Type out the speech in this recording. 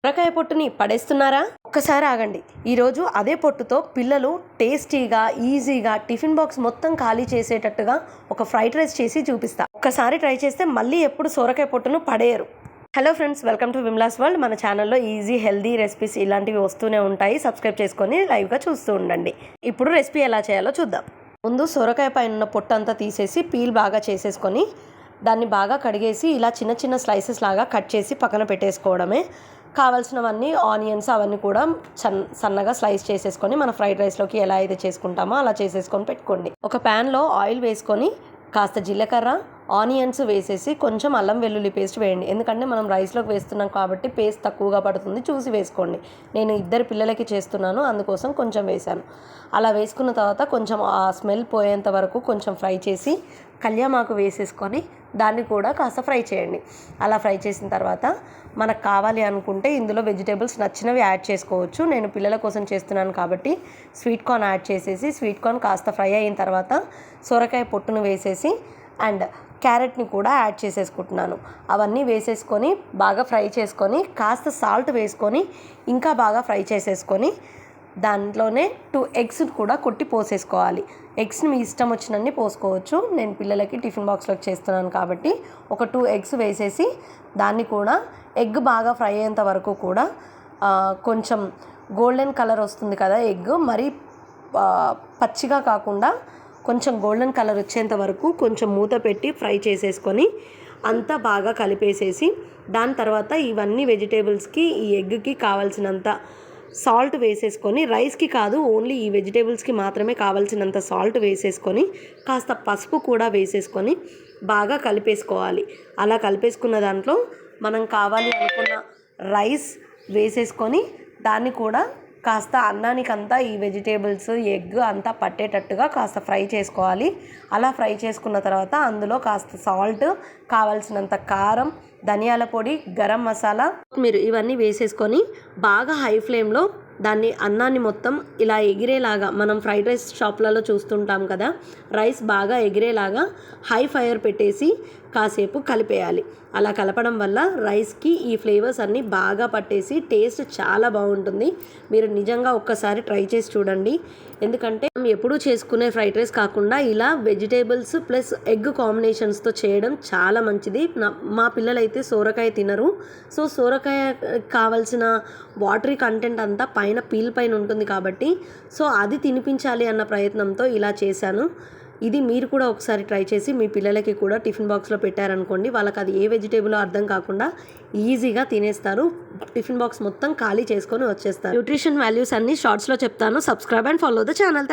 సొరకాయ పొట్టుని పడేస్తున్నారా? ఒక్కసారి ఆగండి. ఈరోజు అదే పొట్టుతో పిల్లలు టేస్టీగా ఈజీగా టిఫిన్ బాక్స్ మొత్తం ఖాళీ చేసేటట్టుగా ఒక ఫ్రైడ్ రైస్ చేసి చూపిస్తా. ఒక్కసారి ట్రై చేస్తే మళ్ళీ ఎప్పుడు సొరకాయ పొట్టును పడేయరు. Hello friends, welcome to Vimla's world. మన ఛానల్లో ఈజీ హెల్దీ రెసిపీస్ ఇలాంటివి వస్తూనే ఉంటాయి. సబ్స్క్రైబ్ చేసుకొని లైవ్గా చూస్తూ ఉండండి. ఇప్పుడు రెసిపీ ఎలా చేయాలో చూద్దాం. ముందు సొరకాయ పైన ఉన్న పొట్టు అంతా తీసేసి పీల్ బాగా చేసేసుకొని దాన్ని బాగా కడిగేసి ఇలా చిన్న చిన్న స్లైసెస్ లాగా కట్ చేసి పక్కన పెట్టేసుకోవడమే. కావాల్సినవన్నీ ఆనియన్స్ అవన్నీ కూడా సన్నగా స్లైస్ చేసేసుకొని మన ఫ్రైడ్ రైస్లోకి ఎలా అయితే చేసుకుంటామో అలా చేసేసుకొని పెట్టుకోండి. ఒక ప్యాన్లో ఆయిల్ వేసుకొని కాస్త జీలకర్ర, ఆనియన్స్ వేసేసి కొంచెం అల్లం వెల్లుల్లి పేస్ట్ వేయండి. ఎందుకంటే మనం రైస్లోకి వేస్తున్నాం కాబట్టి పేస్ట్ తక్కువగా పడుతుంది, చూసి వేసుకోండి. నేను 2 పిల్లలకి చేస్తున్నాను, అందుకోసం కొంచెం వేశాను. అలా వేసుకున్న తర్వాత కొంచెం ఆ స్మెల్ పోయేంత వరకు కొంచెం ఫ్రై చేసి కళ్యామాకు వేసేసుకొని దాన్ని కూడా కాస్త ఫ్రై చేయండి. అలా ఫ్రై చేసిన తర్వాత మనకు కావాలి అనుకుంటే ఇందులో వెజిటేబుల్స్ నచ్చినవి యాడ్ చేసుకోవచ్చు. నేను పిల్లల కోసం చేస్తున్నాను కాబట్టి స్వీట్ కార్న్ యాడ్ చేసేసి స్వీట్ కార్న్ కాస్త ఫ్రై అయిన తర్వాత సొరకాయ పొట్టును వేసేసి అండ్ క్యారెట్ని కూడా యాడ్ చేసేసుకుంటున్నాను. అవన్నీ వేసేసుకొని బాగా ఫ్రై చేసుకొని కాస్త సాల్ట్ వేసుకొని ఇంకా బాగా ఫ్రై చేసేసుకొని దాంట్లోనే 2 ఎగ్స్ కూడా కొట్టి పోసేసుకోవాలి. ఎగ్స్ని మీ ఇష్టం వచ్చినన్ని పోసుకోవచ్చు. నేను పిల్లలకి టిఫిన్ బాక్స్లోకి చేస్తున్నాను కాబట్టి ఒక 2 ఎగ్స్ వేసేసి దాన్ని కూడా ఎగ్ బాగా ఫ్రై అయ్యేంత వరకు కూడా కొంచెం గోల్డెన్ కలర్ వస్తుంది కదా ఎగ్, మరి పచ్చిగా కాకుండా కొంచెం గోల్డెన్ కలర్ వచ్చేంత వరకు కొంచెం మూత పెట్టి ఫ్రై చేసేసుకొని అంతా బాగా కలిపేసేసి దాని తర్వాత ఇవన్నీ వెజిటేబుల్స్కి ఈ ఎగ్కి కావాల్సినంత సాల్ట్ వేసేసుకొని, రైస్కి కాదు ఓన్లీ ఈ వెజిటేబుల్స్కి మాత్రమే కావాల్సినంత సాల్ట్ వేసేసుకొని కాస్త పసుపు కూడా వేసేసుకొని బాగా కలిపేసుకోవాలి. అలా కలిపేసుకున్న దాంట్లో మనం కావాలి అనుకున్న రైస్ వేసేసుకొని దాన్ని కూడా కాస్త అన్నానికంతా ఈ వెజిటేబుల్స్ ఎగ్ అంతా పట్టేటట్టుగా కాస్త ఫ్రై చేసుకోవాలి. అలా ఫ్రై చేసుకున్న తర్వాత అందులో కాస్త సాల్ట్, కావాల్సినంత కారం, ధనియాల పొడి, గరం మసాలా మీరు ఇవన్నీ వేసేసుకొని బాగా హై ఫ్లేమ్లో దాన్ని అన్నాన్ని మొత్తం ఇలా ఎగిరేలాగా, మనం ఫ్రైడ్ రైస్ షాప్లలో చూస్తుంటాం కదా, రైస్ బాగా ఎగిరేలాగా హై ఫైర్ పెట్టేసి కాసేపు కలిపేయాలి. అలా కలపడం వల్ల రైస్కి ఈ ఫ్లేవర్స్ అన్నీ బాగా పట్టేసి టేస్ట్ చాలా బాగుంటుంది. మీరు నిజంగా ఒక్కసారి ట్రై చేసి చూడండి. ఎందుకంటే మనం ఎప్పుడూ చేసుకునే ఫ్రైడ్ రైస్ కాకుండా ఇలా వెజిటేబుల్స్ ప్లస్ ఎగ్ కాంబినేషన్స్తో చేయడం చాలా మంచిది. మా పిల్లలైతే సొరకాయ తినరు. సో సొరకాయ కావాల్సిన వాటరీ కంటెంట్ అంతా పైన పీల్ పైన ఉంటుంది కాబట్టి సో అది తినిపించాలి అన్న ప్రయత్నంతో ఇలా చేశాను. ఇది మీరు కూడా ఒకసారి ట్రై చేసి మీ పిల్లలకి కూడా టిఫిన్ బాక్స్లో పెట్టారనుకోండి, వాళ్ళకి అది ఏ వెజిటేబుల్లో అర్థం కాకుండా ఈజీగా తినేస్తారు. టిఫిన్ బాక్స్ మొత్తం ఖాళీ చేసుకొని వచ్చేస్తారు. న్యూట్రిషన్ వాల్యూస్ అన్ని షార్ట్స్లో చెప్తాను. Subscribe and follow the channel.